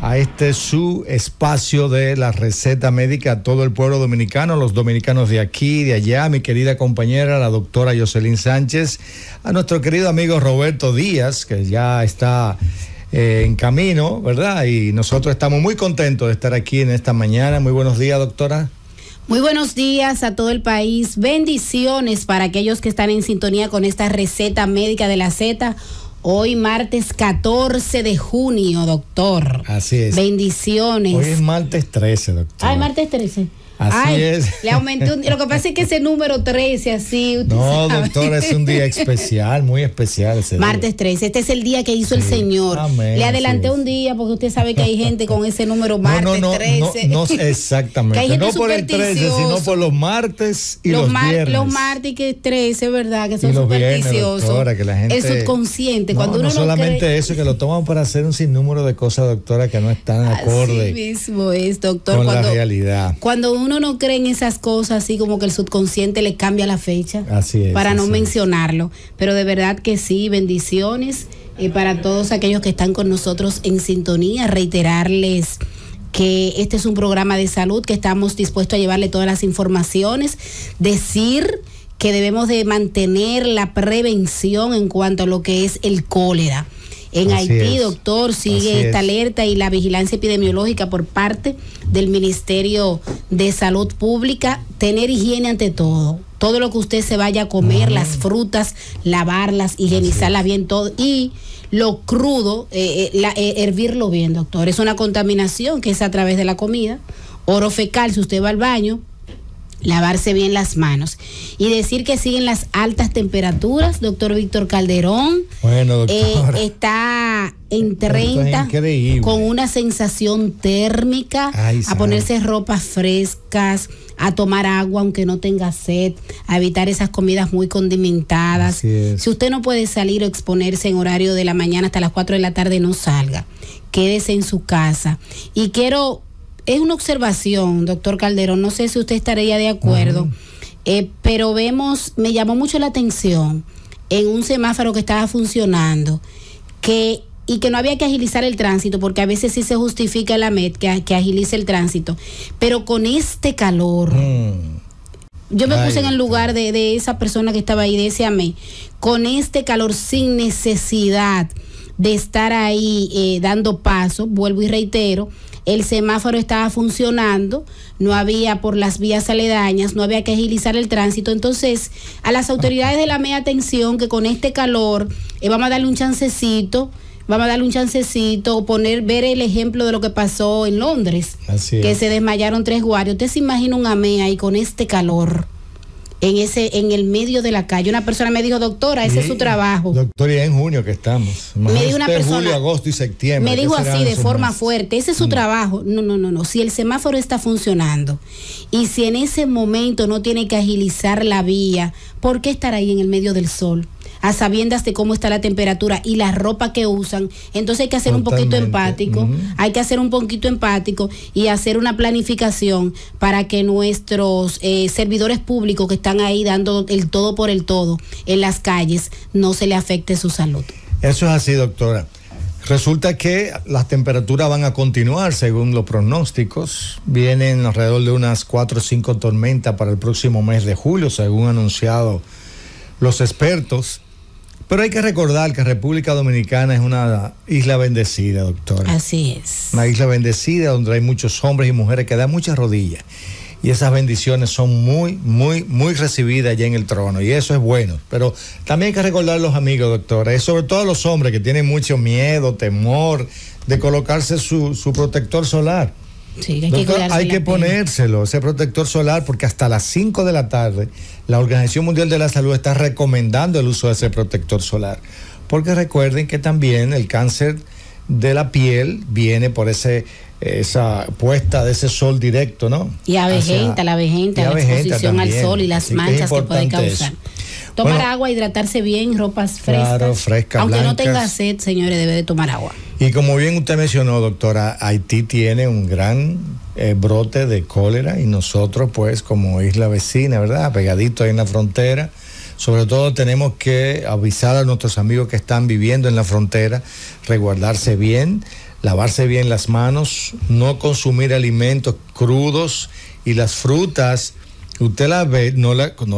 a este su espacio de la receta médica a todo el pueblo dominicano, los dominicanos de aquí, de allá, mi querida compañera, la doctora Yoselyn Sánchez, a nuestro querido amigo Roberto Díaz, que ya está en camino, ¿verdad? Y nosotros estamos muy contentos de estar aquí en esta mañana. Muy buenos días, doctora. Muy buenos días a todo el país. Bendiciones para aquellos que están en sintonía con esta receta médica de la Z. Hoy martes 14 de junio, doctor. Así es. Bendiciones. Hoy es martes 13, doctor. Ay, martes 13. Así es. Le aumenté lo que pasa es que ese número 13, así. No, sabe. doctora, es un día especial, muy especial ese martes 13. Este es el día que hizo el Señor. Amén, le adelanté un día porque usted sabe que hay gente con ese número martes 13. No, exactamente. Que hay gente no por el 13, sino por los martes y los viernes. Los martes que 13, ¿verdad? Que son supersticiosos. supersticiosos. Doctora, que la gente, el subconsciente. Cuando uno no solamente cree... eso, que lo toman para hacer un sinnúmero de cosas, doctora, que no están acorde. Así mismo es, doctor. Con la realidad. Cuando uno no cree en esas cosas, así como que el subconsciente le cambia la fecha. Así es. Para no mencionarlo. Pero de verdad que sí, bendiciones para todos aquellos que están con nosotros en sintonía. Reiterarles que este es un programa de salud, que estamos dispuestos a llevarle todas las informaciones. Decir que debemos de mantener la prevención en cuanto a lo que es el cólera. En Haití, doctor, sigue esta alerta y la vigilancia epidemiológica por parte del Ministerio de Salud Pública. Tener higiene ante todo. Todo lo que usted se vaya a comer, las frutas, lavarlas, higienizarlas bien todo. Y lo crudo, hervirlo bien, doctor. Es una contaminación que es a través de la comida. Oro fecal, si usted va al baño, lavarse bien las manos. Y decir que siguen las altas temperaturas, doctor Víctor Calderón. Bueno, doctor. Está en 30 con una sensación térmica. A ponerse ropas frescas, a tomar agua aunque no tenga sed, a evitar esas comidas muy condimentadas. Si usted no puede salir o exponerse en horario de la mañana hasta las 4 de la tarde, no salga. Quédese en su casa. Y es una observación, doctor Calderón, no sé si usted estaría de acuerdo, pero me llamó mucho la atención en un semáforo que estaba funcionando, y que no había que agilizar el tránsito, porque a veces sí se justifica la MET que agilice el tránsito, pero con este calor, yo me puse en el lugar de esa persona que estaba ahí, de ese AME, con este calor sin necesidad de estar ahí dando paso, vuelvo y reitero, el semáforo estaba funcionando, no había por las vías aledañas, no había que agilizar el tránsito. Entonces, a las autoridades de la MEA, atención, que con este calor vamos a darle un chancecito, ver el ejemplo de lo que pasó en Londres, que se desmayaron 3 guardias. Usted se imagina un AME ahí con este calor, en el medio de la calle. Una persona me dijo, doctora, ese es su trabajo. Doctora, ya en junio que estamos. Me dijo una persona, julio, agosto y septiembre. Me dijo así de forma fuerte, ese es su trabajo. No. Si el semáforo está funcionando y si en ese momento no tiene que agilizar la vía, ¿por qué estar ahí en el medio del sol? A sabiendas de cómo está la temperatura y la ropa que usan. Entonces hay que hacer un poquito empático, y hacer una planificación para que nuestros servidores públicos que están ahí dando el todo por el todo en las calles, no se le afecte su salud. Eso es así, doctora. Resulta que las temperaturas van a continuar según los pronósticos. Vienen alrededor de unas 4 o 5 tormentas para el próximo mes de julio, según han anunciado los expertos. Pero hay que recordar que República Dominicana es una isla bendecida, doctora. Así es. Una isla bendecida donde hay muchos hombres y mujeres que dan muchas rodillas. Y esas bendiciones son muy, muy, muy recibidas ya en el trono. Y eso es bueno. Pero también hay que recordar a los amigos, doctora, y sobre todo a los hombres que tienen mucho miedo, temor de colocarse su protector solar. Sí, hay que ponérselo, ese protector solar, porque hasta las 5 de la tarde la Organización Mundial de la Salud está recomendando el uso de ese protector solar, porque recuerden que también el cáncer de la piel viene por esa puesta de ese sol directo, ¿no? Y avejenta, la exposición también al sol y las manchas que puede causar. Tomar agua, hidratarse bien, ropas frescas. Aunque blancas. No tenga sed, señores, debe de tomar agua. Y como bien usted mencionó, doctora, Haití tiene un gran brote de cólera y nosotros, pues, como isla vecina, ¿verdad? Pegadito ahí en la frontera, sobre todo tenemos que avisar a nuestros amigos que están viviendo en la frontera, resguardarse bien. lavarse bien las manos, no consumir alimentos crudos, y las frutas, usted las ve, no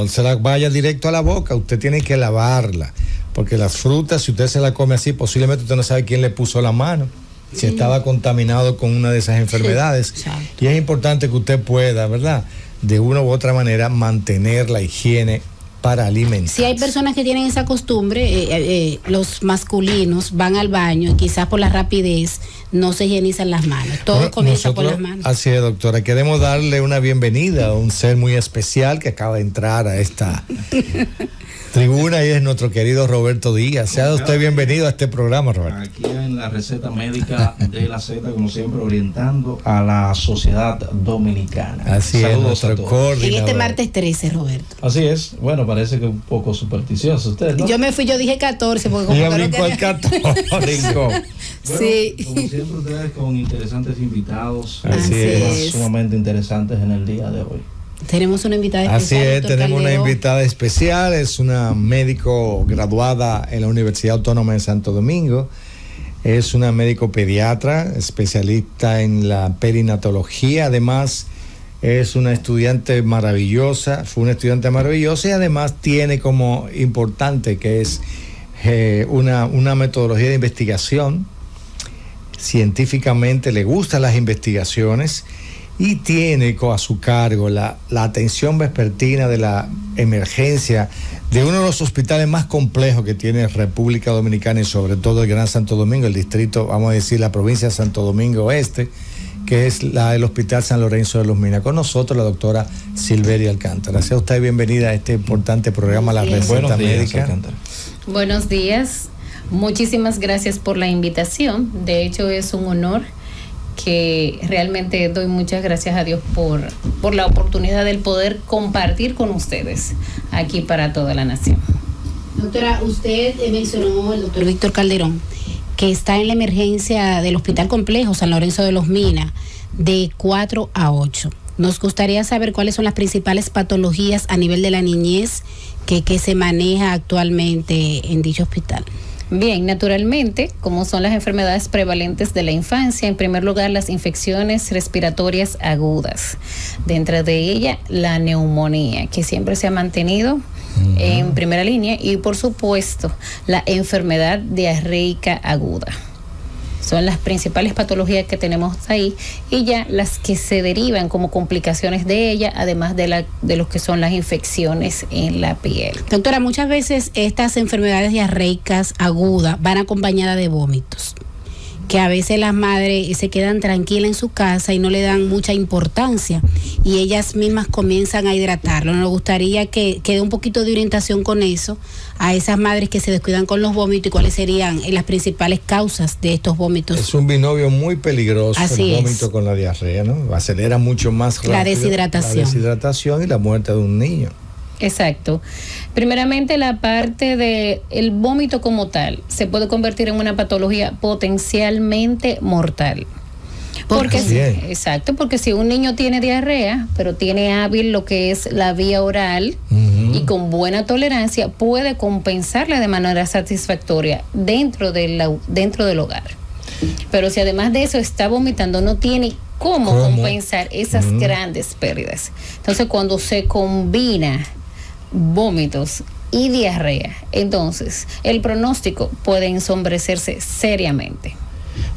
se las vaya directo a la boca, usted tiene que lavarla, porque las frutas, si usted se las come así, posiblemente usted no sabe quién le puso la mano, si estaba contaminado con una de esas enfermedades. Y es importante que usted pueda, ¿verdad?, de una u otra manera mantener la higiene para alimentar. Si hay personas que tienen esa costumbre, los masculinos van al baño y quizás por la rapidez no se higienizan las manos. Todo comienza por las manos. Así es, doctora. Queremos darle una bienvenida a un ser muy especial que acaba de entrar a esta tribuna, y es nuestro querido Roberto Díaz. Sea usted bienvenido a este programa, Roberto. Aquí en la receta médica de la Z, como siempre, orientando a la sociedad dominicana. Así es, nuestro coordinador. En este martes 13, Roberto. Así es. Bueno, parece que un poco supersticioso usted, ¿no? Yo dije 14, porque como brincó el 14. Brincó. Sí. Bueno, como siempre, ustedes con interesantes invitados. Así es. Sumamente interesantes en el día de hoy. Tenemos una invitada especial. Así es, tenemos una invitada especial, es una médico graduada en la Universidad Autónoma de Santo Domingo, es una médico pediatra, especialista en la perinatología, además es una estudiante maravillosa, fue una estudiante maravillosa, y además tiene como importante que es una metodología de investigación, científicamente le gustan las investigaciones, y tiene a su cargo la atención vespertina de la emergencia de uno de los hospitales más complejos que tiene República Dominicana, y sobre todo el Gran Santo Domingo, el distrito, vamos a decir, la provincia de Santo Domingo Oeste, que es el Hospital San Lorenzo de los Minas. Con nosotros la doctora Silveria Alcántara. Sea usted bienvenida a este importante programa, La Receta Médica. Buenos días, muchísimas gracias por la invitación. De hecho, es un honor que realmente doy muchas gracias a Dios por la oportunidad del poder compartir con ustedes aquí para toda la nación. Doctora, usted mencionó el doctor Víctor Calderón, que está en la emergencia del Hospital Complejo San Lorenzo de los Minas de 4 a 8. Nos gustaría saber cuáles son las principales patologías a nivel de la niñez que se maneja actualmente en dicho hospital. Bien, naturalmente, como son las enfermedades prevalentes de la infancia, en primer lugar las infecciones respiratorias agudas. Dentro de ella, la neumonía, que siempre se ha mantenido en primera línea, y por supuesto, la enfermedad diarreica aguda. Son las principales patologías que tenemos ahí, y ya las que se derivan como complicaciones de ella, además de lo que son las infecciones en la piel. Doctora, muchas veces estas enfermedades diarreicas agudas van acompañadas de vómitos, que a veces las madres se quedan tranquilas en su casa y no le dan mucha importancia, y ellas mismas comienzan a hidratarlo. Nos gustaría que dé un poquito de orientación con eso a esas madres que se descuidan con los vómitos, y cuáles serían las principales causas de estos vómitos. Es un binomio muy peligroso. Así el vómito con la diarrea, ¿no? Acelera mucho más rápido la deshidratación y la muerte de un niño. Exacto. Primeramente, la parte del vómito como tal se puede convertir en una patología potencialmente mortal. Exacto, porque si un niño tiene diarrea, pero tiene hábil lo que es la vía oral, y con buena tolerancia, puede compensarla de manera satisfactoria dentro del hogar. Pero si además de eso está vomitando, no tiene cómo compensar esas grandes pérdidas. Entonces, cuando se combina vómitos y diarrea, entonces el pronóstico puede ensombrecerse seriamente.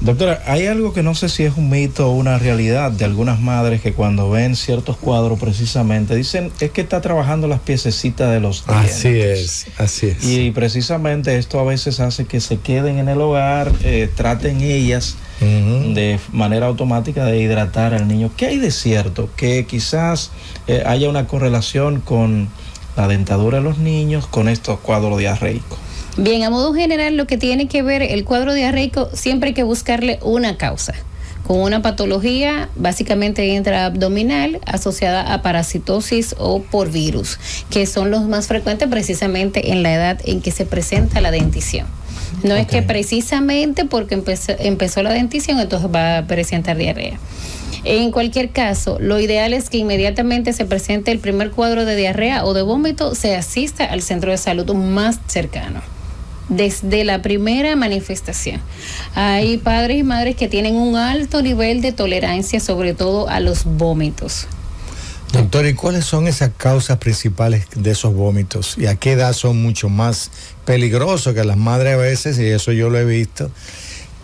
Doctora, hay algo que no sé si es un mito o una realidad de algunas madres que cuando ven ciertos cuadros precisamente dicen es que está trabajando las piececitas de los dientes. Así es. Y precisamente esto a veces hace que se queden en el hogar, traten ellas de manera automática de hidratar al niño. ¿Qué hay de cierto? Que quizás haya una correlación con la dentadura de los niños con estos cuadros diarreicos. Bien, a modo general, lo que tiene que ver el cuadro diarreico, siempre hay que buscarle una causa. Con una patología básicamente intraabdominal asociada a parasitosis o por virus, que son los más frecuentes precisamente en la edad en que se presenta la dentición. No es que precisamente porque empezó la dentición entonces va a presentar diarrea. En cualquier caso, lo ideal es que inmediatamente se presente el primer cuadro de diarrea o de vómito, se asista al centro de salud más cercano. desde la primera manifestación. Hay padres y madres que tienen un alto nivel de tolerancia, sobre todo a los vómitos. Doctor, ¿y cuáles son esas causas principales de esos vómitos? ¿Y a qué edad son mucho más peligrosos? Que las madres a veces, y eso yo lo he visto,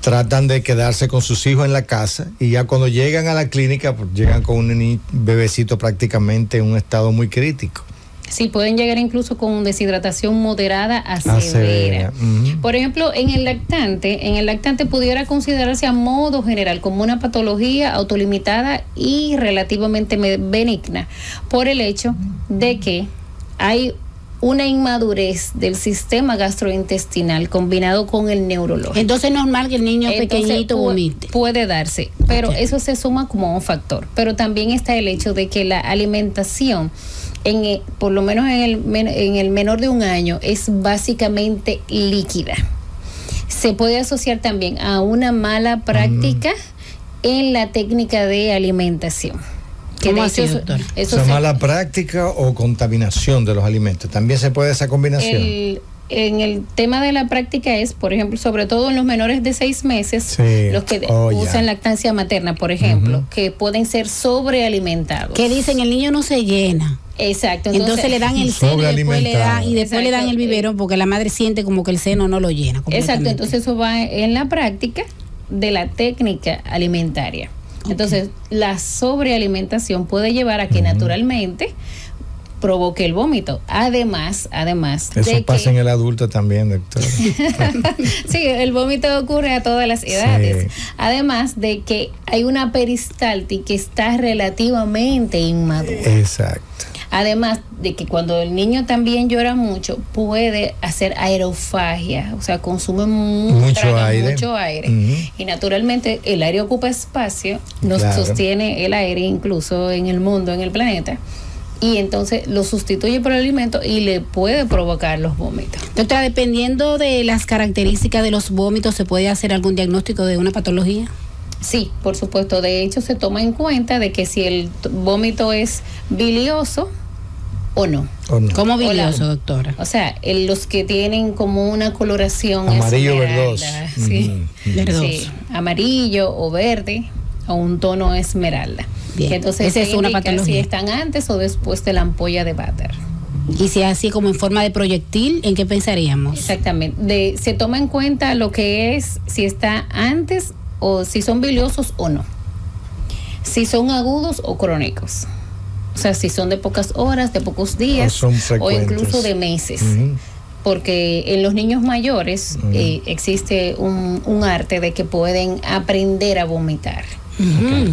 tratan de quedarse con sus hijos en la casa y ya cuando llegan a la clínica, pues llegan con un bebecito prácticamente en un estado muy crítico. Sí, pueden llegar incluso con deshidratación moderada a severa. Uh-huh. Por ejemplo, en el lactante pudiera considerarse a modo general como una patología autolimitada y relativamente benigna, por el hecho de que hay una inmadurez del sistema gastrointestinal combinado con el neurológico. Entonces es normal que el niño pequeñito vomite. Puede darse, pero eso se suma como un factor. Pero también está el hecho de que la alimentación, por lo menos en el menor de 1 año, es básicamente líquida. Se puede asociar también a una mala práctica en la técnica de alimentación. ¿Cómo así, doctor? ¿Eso mala práctica o contaminación de los alimentos? ¿También se puede esa combinación? En el tema de la práctica es, por ejemplo, sobre todo en los menores de 6 meses, los que usan lactancia materna, por ejemplo, que pueden ser sobrealimentados. Que dicen el niño no se llena. Exacto. Entonces le dan el seno y después le dan el biberón porque la madre siente como que el seno no lo llena. Exacto, entonces eso va en la práctica de la técnica alimentaria. Entonces la sobrealimentación puede llevar a que naturalmente provoque el vómito. Además eso de pasa en el adulto también, doctor. Sí, el vómito ocurre a todas las edades. Sí. Además de que hay una peristaltis que está relativamente inmadura. Exacto. Además de que cuando el niño también llora mucho, puede hacer aerofagia, o sea, consume mucho aire. Y naturalmente el aire ocupa espacio, nos sostiene el aire incluso en el mundo, en el planeta. Y entonces lo sustituye por el alimento y le puede provocar los vómitos. Doctora, dependiendo de las características de los vómitos, ¿se puede hacer algún diagnóstico de una patología? Sí, por supuesto. De hecho, se toma en cuenta de que si el vómito es bilioso o no. ¿Cómo bilioso, doctora? O sea, los que tienen como una coloración amarillo verdoso. Sí, sí, amarillo o verde o un tono esmeralda. Bien. Entonces esa es una patología. Si están antes o después de la ampolla de Vater. Y si es así como en forma de proyectil, ¿en qué pensaríamos? Exactamente. Se toma en cuenta lo que es si está antes o si son biliosos o no. Si son agudos o crónicos. O sea, si son de pocas horas, de pocos días o incluso de meses. Porque en los niños mayores existe un arte de que pueden aprender a vomitar.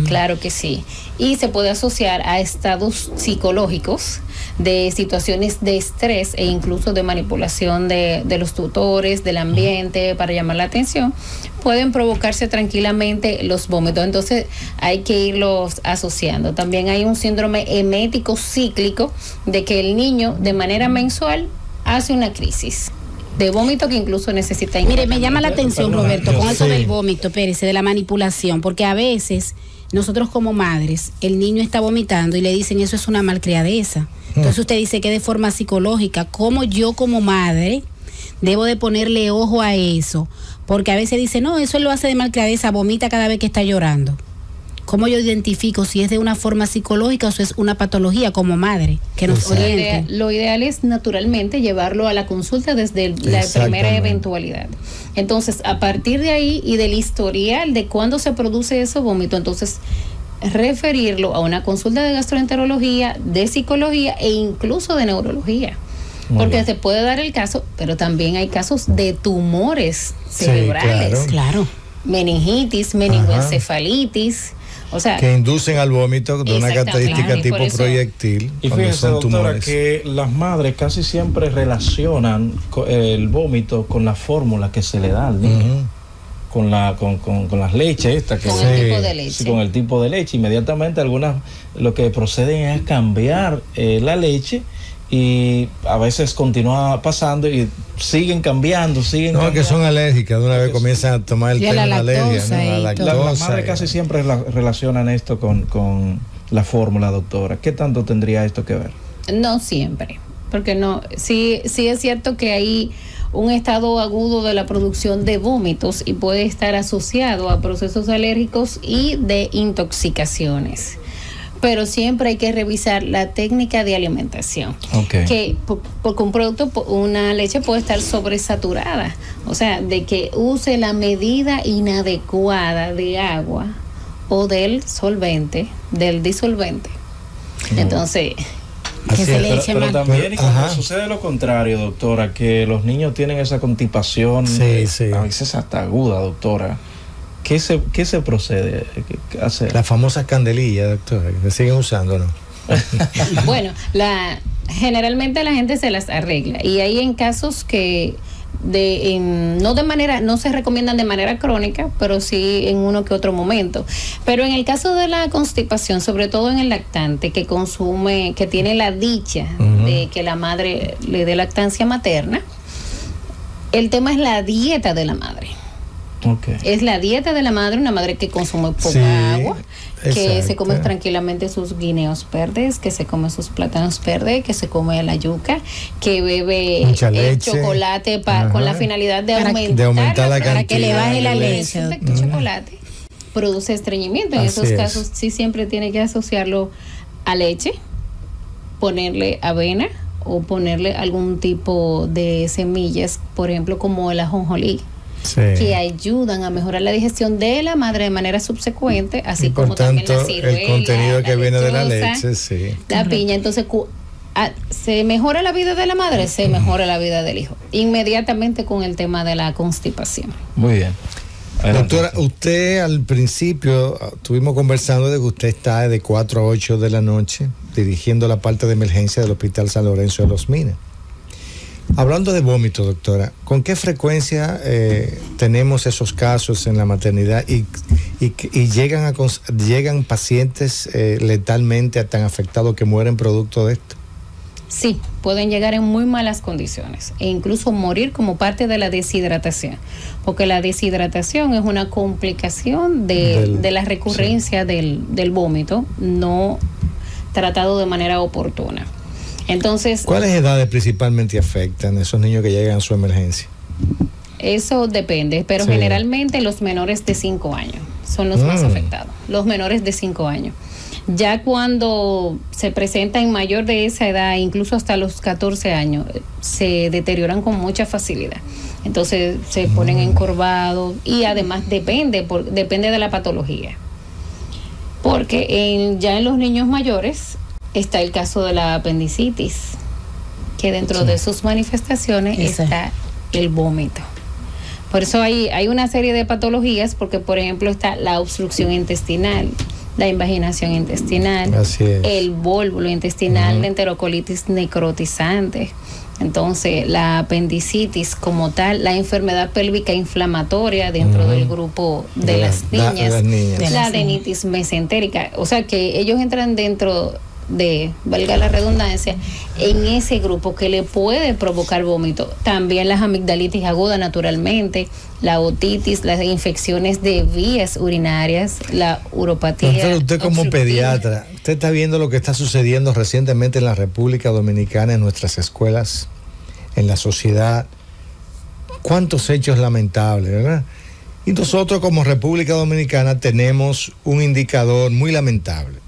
Claro que sí. Y se puede asociar a estados psicológicos de situaciones de estrés e incluso de manipulación de los tutores, del ambiente para llamar la atención. Pueden provocarse tranquilamente los vómitos. Entonces hay que irlos asociando. También hay un síndrome emético cíclico de que el niño de manera mensual hace una crisis de vómito que incluso necesita. Mire, me llama la atención, Roberto, con eso del vómito, Pérez, de la manipulación, porque a veces nosotros como madres, el niño está vomitando y le dicen eso es una malcriadeza. Entonces usted dice que de forma psicológica, ¿cómo yo como madre debo de ponerle ojo a eso? Porque a veces dice, no, eso lo hace de malcriadeza, vomita cada vez que está llorando. ¿Cómo yo identifico si es de una forma psicológica o si es una patología como madre que nos oriente? Lo ideal es naturalmente llevarlo a la consulta desde la primera eventualidad. Entonces, a partir de ahí y del historial de cuándo se produce ese vómito, entonces referirlo a una consulta de gastroenterología, de psicología e incluso de neurología. Porque se puede dar el caso, pero también hay casos de tumores cerebrales. Claro. Meningitis, meningoencefalitis. O sea, que inducen al vómito de una característica tipo proyectil. Y fíjese, doctora, que las madres casi siempre relacionan el vómito con la fórmula que se le da al niño. Con las leches estas que con el tipo de leche. Con el tipo de leche. Inmediatamente algunas lo que proceden es cambiar la leche y a veces continúa pasando y siguen cambiando. Que son alérgicas, de una vez comienzan a tomar el tema de la alergia, ¿no? La las madres casi siempre relacionan esto con la fórmula, doctora. ¿Qué tanto tendría esto que ver? No siempre, porque no, sí es cierto que hay un estado agudo de la producción de vómitos y puede estar asociado a procesos alérgicos y de intoxicaciones. Pero siempre hay que revisar la técnica de alimentación. Que porque un producto, una leche puede estar sobresaturada, o sea, de que use la medida inadecuada de agua o del solvente, del disolvente. Entonces, que se le eche más. Pero también y cuando sucede lo contrario, doctora, que los niños tienen esa constipación, a veces hasta aguda, doctora. ¿Qué se procede a hacer? La famosa candelilla, doctora, que se siguen usando, ¿no? Bueno, generalmente la gente se las arregla y hay en casos que no se recomiendan de manera crónica, pero sí en uno que otro momento. Pero en el caso de la constipación, sobre todo en el lactante que tiene la dicha de que la madre le dé lactancia materna, el tema es la dieta de la madre. Es la dieta de la madre, una madre que consume poca agua, que se come tranquilamente sus guineos verdes, que se come sus plátanos verdes, que se come la yuca, que bebe el chocolate con la finalidad de aumentar la para que le baje la leche. El chocolate produce estreñimiento. En esos casos sí siempre tiene que asociarlo a leche, ponerle avena o ponerle algún tipo de semillas, por ejemplo como el ajonjolí. Que ayudan a mejorar la digestión de la madre de manera subsecuente, así como también la ciruela, el contenido que viene de la leche, la piña. Entonces, se mejora la vida de la madre, se mejora la vida del hijo, inmediatamente con el tema de la constipación. Muy bien. Doctora, usted al principio estuvimos conversando de que usted está de 4 a 8 de la noche dirigiendo la parte de emergencia del Hospital San Lorenzo de Los Minas. Hablando de vómito, doctora, ¿con qué frecuencia tenemos esos casos en la maternidad y llegan pacientes letalmente tan afectados que mueren producto de esto? Sí, pueden llegar en muy malas condiciones e incluso morir como parte de la deshidratación, porque la deshidratación es una complicación de la recurrencia del vómito no tratado de manera oportuna. Entonces, ¿cuáles edades principalmente afectan a esos niños que llegan a su emergencia? Eso depende, pero generalmente los menores de 5 años son los más afectados, los menores de 5 años. Ya cuando se presenta en mayor de esa edad, incluso hasta los 14 años, se deterioran con mucha facilidad. Entonces se ponen encorvados y además depende de la patología. Porque ya en los niños mayores está el caso de la apendicitis, que dentro de sus manifestaciones está el vómito. Por eso hay una serie de patologías, porque por ejemplo está la obstrucción intestinal, la invaginación intestinal, el vólvulo intestinal, la enterocolitis necrotizante. Entonces, la apendicitis como tal, la enfermedad pélvica inflamatoria dentro del grupo de las niñas, la adenitis mesentérica. O sea que ellos entran dentro de, valga la redundancia, en ese grupo que le puede provocar vómito. También las amigdalitis agudas naturalmente, la otitis, las infecciones de vías urinarias, la uropatía. Entonces, usted como pediatra, usted está viendo lo que está sucediendo recientemente en la República Dominicana, en nuestras escuelas, en la sociedad. Cuántos hechos lamentables, ¿verdad? Y nosotros como República Dominicana tenemos un indicador muy lamentable,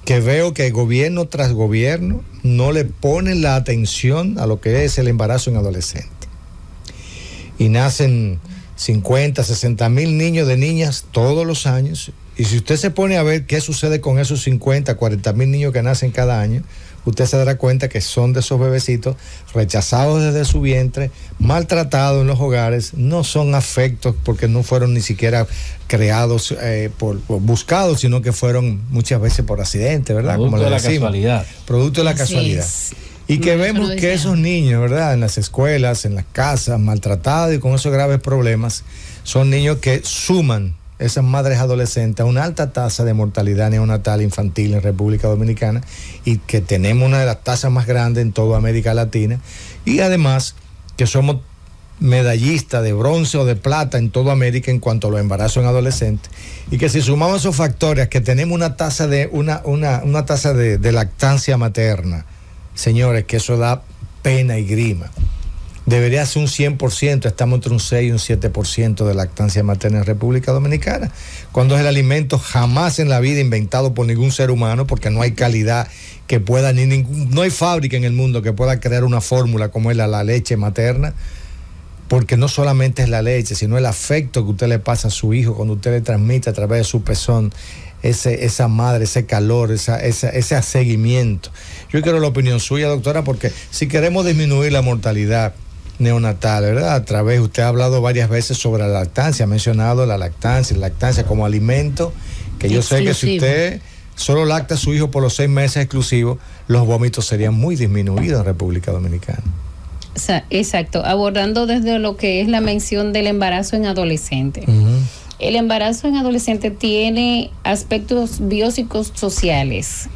que veo que gobierno tras gobierno no le ponen la atención a lo que es el embarazo en adolescente. Y nacen 50, 60 mil niños de niñas todos los años. Y si usted se pone a ver qué sucede con esos 50, 40 mil niños que nacen cada año, usted se dará cuenta que son de esos bebecitos rechazados desde su vientre, maltratados en los hogares, no son afectos porque no fueron ni siquiera creados, buscados, sino que fueron muchas veces por accidente, ¿verdad? Producto de la casualidad. Producto de la casualidad. Y que vemos que esos niños, ¿verdad? En las escuelas, en las casas, maltratados y con esos graves problemas, son niños que suman esas madres adolescentes a una alta tasa de mortalidad neonatal infantil en República Dominicana, y que tenemos una de las tasas más grandes en toda América Latina, y además que somos medallistas de bronce o de plata en toda América en cuanto a los embarazos en adolescentes, y que si sumamos esos factores, que tenemos una tasa una tasa de lactancia materna, señores, que eso da pena y grima. debería ser un 100%, estamos entre un 6 y un 7% de lactancia materna en República Dominicana, cuando es el alimento jamás en la vida inventado por ningún ser humano, porque no hay calidad que pueda, no hay fábrica en el mundo que pueda crear una fórmula como es la leche materna, porque no solamente es la leche, sino el afecto que usted le pasa a su hijo cuando usted le transmite a través de su pezón esa madre, ese calor, ese seguimiento. Yo quiero la opinión suya, doctora, porque si queremos disminuir la mortalidad neonatal, ¿verdad? A través, usted ha hablado varias veces sobre la lactancia, ha mencionado la lactancia como alimento, que yo sé que si usted solo lacta a su hijo por los 6 meses exclusivos, los vómitos serían muy disminuidos en República Dominicana. Exacto, abordando desde lo que es la mención del embarazo en adolescente. El embarazo en adolescente tiene aspectos biopsicosociales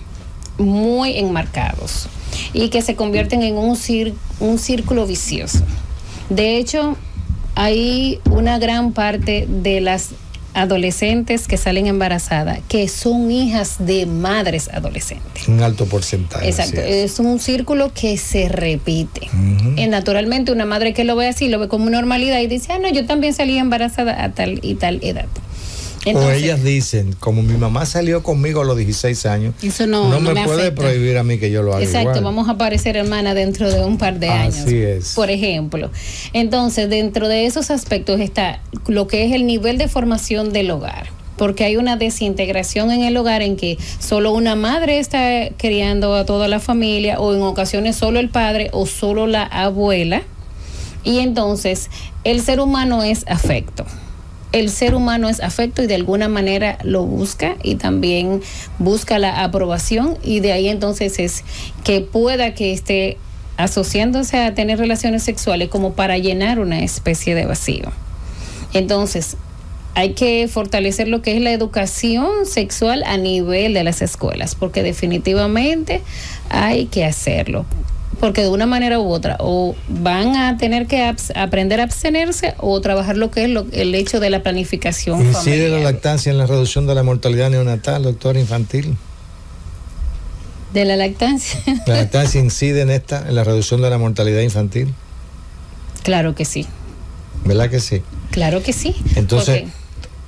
muy enmarcados y que se convierten en un círculo vicioso. De hecho, hay una gran parte de las adolescentes que salen embarazadas que son hijas de madres adolescentes. Un alto porcentaje. Exacto, es un círculo que se repite. Naturalmente una madre que lo ve así, lo ve como normalidad y dice, no, yo también salí embarazada a tal y tal edad. Entonces, o ellas dicen, como mi mamá salió conmigo a los 16 años, eso no me puede afecta. prohibir a mí que yo lo haga. Exacto, igual. Vamos a parecer hermana dentro de un par de años. Así es. Por ejemplo. Entonces, dentro de esos aspectos está lo que es el nivel de formación del hogar. Porque hay una desintegración en el hogar en que solo una madre está criando a toda la familia, o en ocasiones solo el padre o solo la abuela. Y entonces, el ser humano es afecto. El ser humano es afecto y de alguna manera lo busca y también busca la aprobación, y de ahí entonces es que pueda que esté asociándose a tener relaciones sexuales como para llenar una especie de vacío. Entonces, hay que fortalecer lo que es la educación sexual a nivel de las escuelas, porque definitivamente hay que hacerlo. Porque de una manera u otra, o van a tener que aprender a abstenerse o trabajar lo que es el hecho de la planificación familiar. ¿Incide la lactancia en la reducción de la mortalidad neonatal, doctora, infantil? ¿De la lactancia? ¿La lactancia incide en la reducción de la mortalidad infantil? Claro que sí. ¿Verdad que sí? Claro que sí. Entonces,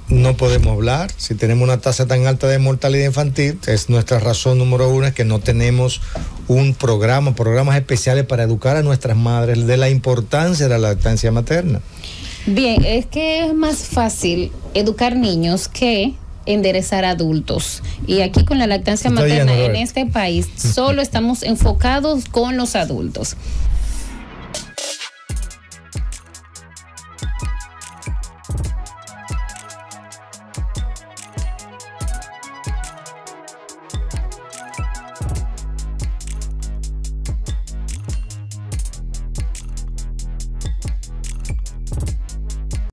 no podemos hablar, si tenemos una tasa tan alta de mortalidad infantil, es nuestra razón número 1, es que no tenemos programas especiales para educar a nuestras madres de la importancia de la lactancia materna. Bien, es que es más fácil educar niños que enderezar adultos. Y aquí con la lactancia materna en este país solo estamos enfocados con los adultos.